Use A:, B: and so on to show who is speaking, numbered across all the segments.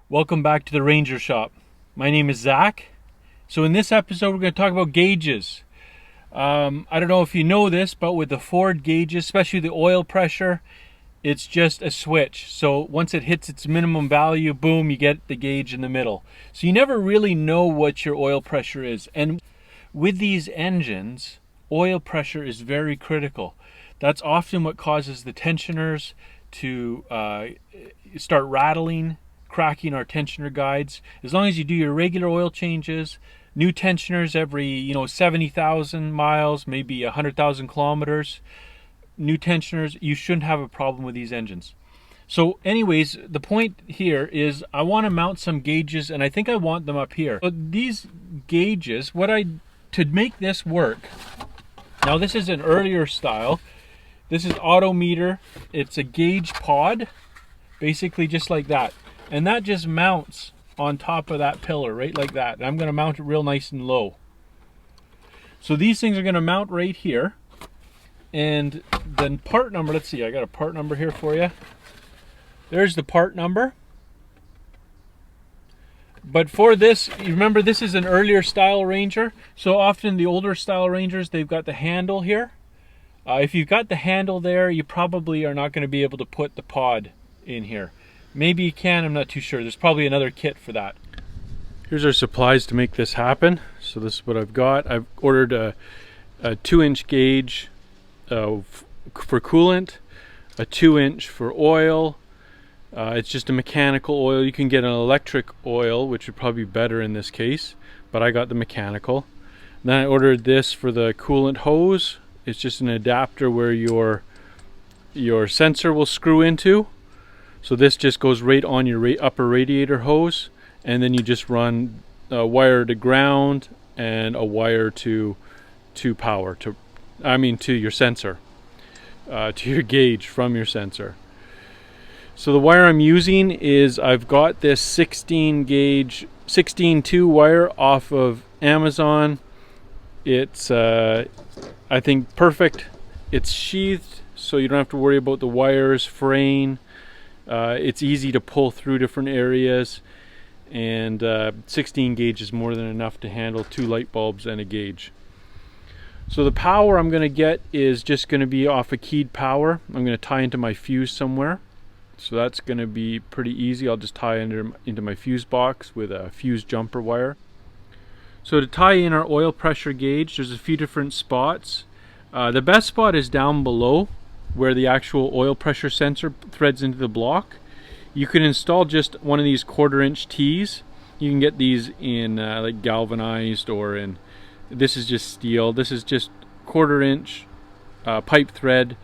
A: Welcome back to the Ranger Shop. My name is Zach. So in this episode we're going to talk about gauges. I don't know if you know this, but with the Ford gauges, especially the oil pressure, it's just a switch. So once it hits its minimum value, boom, you get the gauge in the middle. So you never really know what your oil pressure is. And with these engines, oil pressure is very critical. That's often what causes the tensioners to start rattling, cracking our tensioner guides. As long as you do your regular oil changes, new tensioners every 70,000 miles, maybe 100,000 kilometers, new tensioners, you shouldn't have a problem with these engines. So anyways, the point here is I want to mount some gauges, and I think I want them up here. So these gauges, to make this work, now this is an earlier style. This is Autometer. It's a gauge pod, basically just like that. And that just mounts on top of that pillar, right like that. And I'm going to mount it real nice and low. So these things are going to mount right here. And then part number, let's see, I got a part number here for you. There's the part number. But for this, you remember this is an earlier style Ranger. So often the older style Rangers, they've got the handle here. If you've got the handle there, you probably are not going to be able to put the pod in here. Maybe you can, I'm not too sure. There's probably another kit for that. Here's our supplies to make this happen. So this is what I've got. I've ordered a 2-inch gauge for coolant, a 2-inch for oil. It's just a mechanical oil. You can get an electric oil, which would probably be better in this case, but I got the mechanical. Then I ordered this for the coolant hose. It's just an adapter where your sensor will screw into. So this just goes right on your upper radiator hose, and then you just run a wire to ground and a wire to power, to your sensor, to your gauge from your sensor. So the wire I'm using is, I've got this 16 gauge 16-2 wire off of Amazon. It's I think perfect. It's sheathed, so you don't have to worry about the wires fraying. It's easy to pull through different areas, and 16 gauge is more than enough to handle 2 light bulbs and a gauge. So the power I'm going to get is just going to be off a keyed power. I'm going to tie into my fuse somewhere, so that's going to be pretty easy. I'll just tie into my fuse box with a fuse jumper wire. So to tie in our oil pressure gauge, there's a few different spots. The best spot is down below, where the actual oil pressure sensor threads into the block. You can install just one of these 1/4-inch tees. You can get these in like galvanized, or in, this is just steel. This is just 1/4-inch pipe thread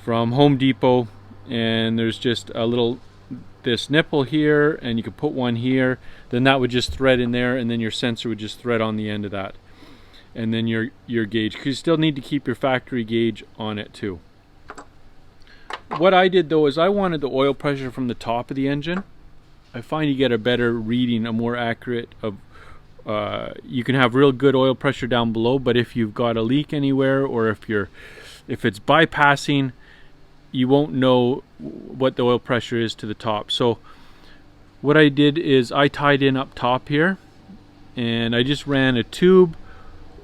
A: from Home Depot, and there's just this nipple here, and you could put one here. Then that would just thread in there, and then your sensor would just thread on the end of that, and then your gauge, because you still need to keep your factory gauge on it too. What I did though is I wanted the oil pressure from the top of the engine. I find you get a better reading, a more accurate of. You can have real good oil pressure down below, but if you've got a leak anywhere, or if it's bypassing, you won't know what the oil pressure is to the top. So what I did is I tied in up top here, and I just ran a tube.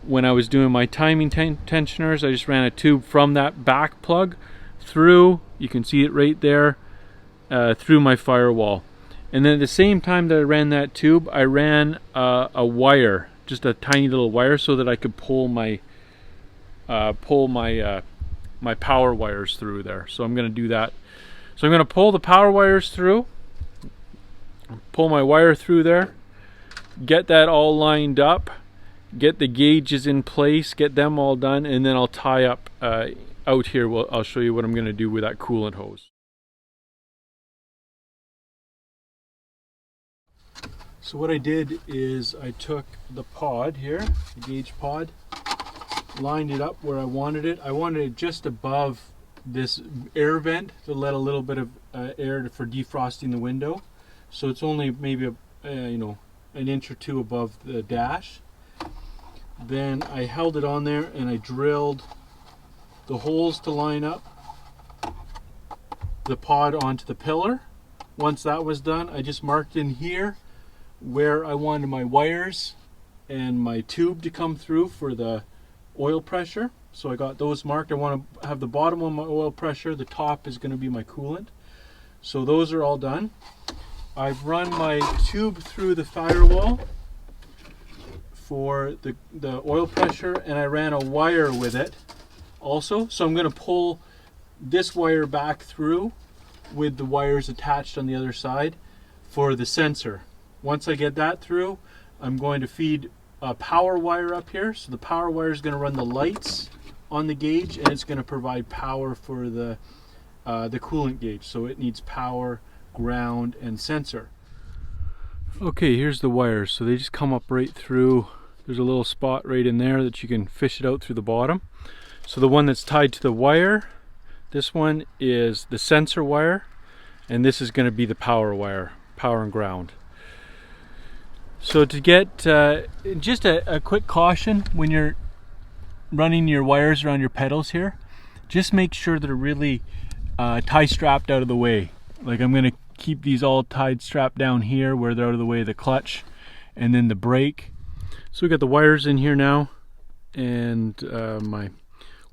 A: When I was doing my timing tensioners, I just ran a tube from that back plug through, you can see it right there, through my firewall. And then at the same time that I ran that tube, I ran a wire, just a tiny little wire, so that I could pull my my power wires through there. So I'm going to do that. So I'm going to pull the power wires through, pull my wire through there, get that all lined up, get the gauges in place, get them all done, and then I'll tie up out here. I'll show you what I'm going to do with that coolant hose. So what I did is I took the pod here, the gauge pod, lined it up where I wanted it. I wanted it just above this air vent to let a little bit of air for defrosting the window. So it's only maybe an inch or two above the dash. Then I held it on there, and I drilled the holes to line up the pod onto the pillar, Once that was done, I just marked in here where I wanted my wires and my tube to come through for the oil pressure. So I got those marked. I want to have the bottom of my oil pressure, the top is going to be my coolant. So those are all done. I've run my tube through the firewall for the oil pressure, and I ran a wire with it also. So I'm going to pull this wire back through with the wires attached on the other side for the sensor. Once I get that through, I'm going to feed a power wire up here. So the power wire is going to run the lights on the gauge, and it's going to provide power for the coolant gauge. So it needs power, ground, and sensor. Okay, here's the wires. So they just come up right through. There's a little spot right in there that you can fish it out through the bottom. So the one that's tied to the wire, this one is the sensor wire, and this is going to be the power wire, power and ground. So to get just a quick caution when you're running your wires around your pedals here, just make sure they're really tie strapped out of the way. Like I'm going to keep these all tied strapped down here where they're out of the way of the clutch and then the brake. So we got the wires in here now, and my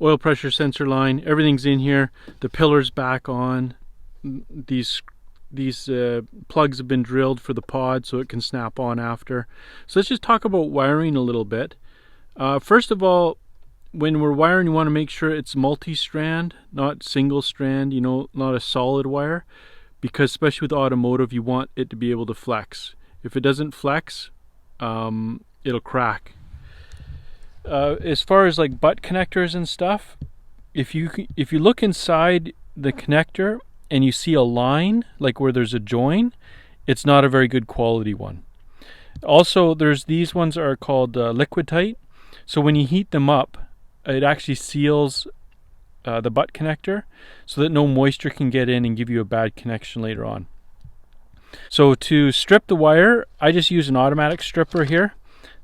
A: oil pressure sensor line, everything's in here. The pillar's back on. These plugs have been drilled for the pod so it can snap on after. So let's just talk about wiring a little bit. First of all, when we're wiring, you want to make sure it's multi-strand, not single strand, not a solid wire, because especially with automotive, you want it to be able to flex. If it doesn't flex, it'll crack. As far as like butt connectors and stuff, if you look inside the connector and you see a line, like where there's a join, it's not a very good quality one. Also, there's these ones are called Liquid-Tite. So when you heat them up, it actually seals the butt connector so that no moisture can get in and give you a bad connection later on. So to strip the wire, I just use an automatic stripper here.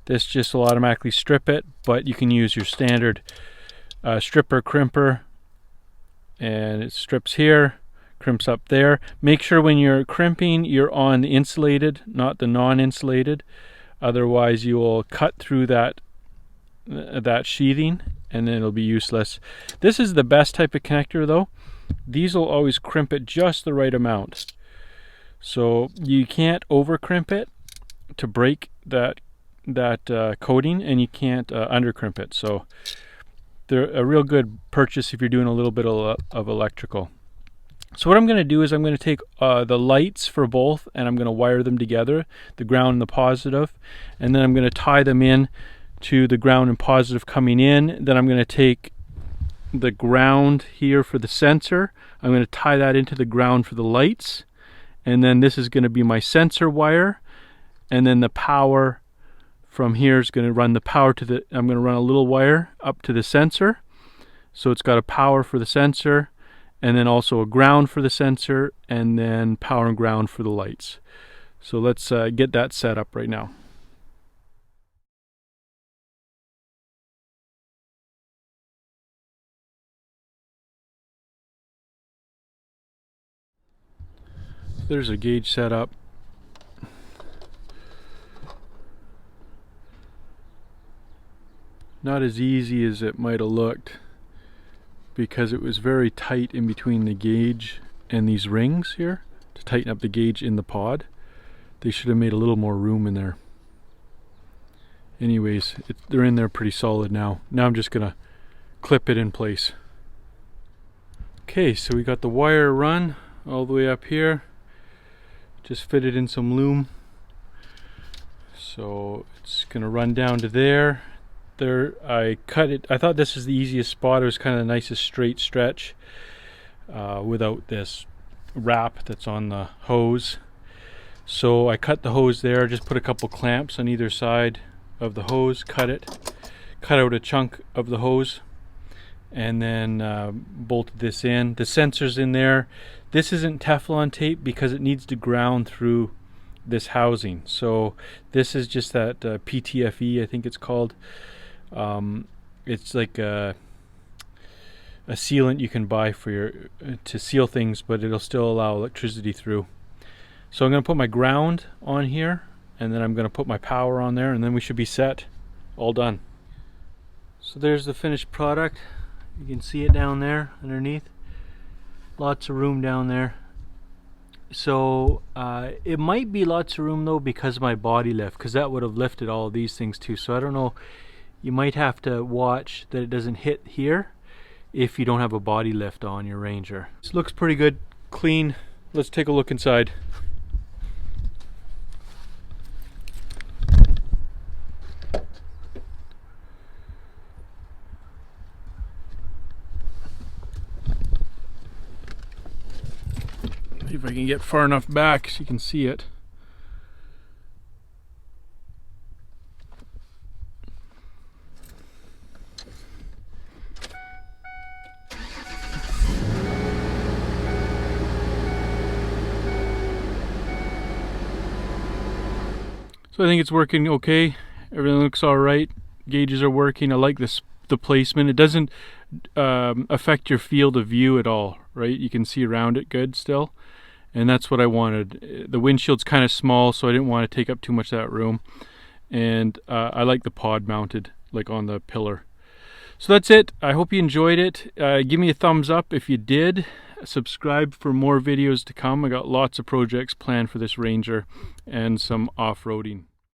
A: This just will automatically strip it, but you can use your standard stripper crimper, and it strips here, crimps up there. Make sure when you're crimping, you're on the insulated, not the non-insulated. Otherwise, you will cut through that sheathing, and then it'll be useless. This is the best type of connector, though. These will always crimp it just the right amount. So you can't over crimp it to break that coating, and you can't under crimp it. So they're a real good purchase if you're doing a little bit of electrical. So what I'm going to do is I'm going to take the lights for both, and I'm going to wire them together, the ground and the positive, and then I'm going to tie them in to the ground and positive coming in. Then I'm going to take the ground here for the sensor. I'm going to tie that into the ground for the lights, and then this is going to be my sensor wire, and then the power from here is going to run the power to the, I'm going to run a little wire up to the sensor, so it's got a power for the sensor, and then also a ground for the sensor, and then power and ground for the lights. So let's get that set up right now. There's a gauge set up. Not as easy as it might have looked, because it was very tight in between the gauge and these rings here to tighten up the gauge in the pod. They should have made a little more room in there. Anyways, they're in there pretty solid now. Now I'm just gonna clip it in place. Okay, so we got the wire run all the way up here. Just fitted in some loom. So it's gonna run down to there. There, I cut it. I thought this was the easiest spot. It was kind of the nicest straight stretch without this wrap that's on the hose. So I cut the hose there, just put a couple clamps on either side of the hose, cut out a chunk of the hose, and then bolted this in. The sensor's in there. This isn't Teflon tape because it needs to ground through this housing. So this is just that PTFE, I think it's called. It's like a sealant you can buy for to seal things, but it'll still allow electricity through. So I'm going to put my ground on here, and then I'm going to put my power on there, and then we should be set. All done. So there's the finished product. You can see it down there underneath. Lots of room down there. So it might be lots of room though because of my body lift, because that would have lifted all of these things too. So I don't know, you might have to watch that it doesn't hit here if you don't have a body lift on your Ranger. This looks pretty good, clean. Let's take a look inside. See if I can get far enough back so you can see it. So I think it's working okay. Everything looks all right. Gauges are working. I like this, the placement. It doesn't affect your field of view at all, right? You can see around it good still. And that's what I wanted. The windshield's kind of small, so I didn't want to take up too much of that room. And I like the pod mounted, like on the pillar. So that's it. I hope you enjoyed it. Give me a thumbs up if you did. Subscribe for more videos to come. I got lots of projects planned for this Ranger and some off-roading.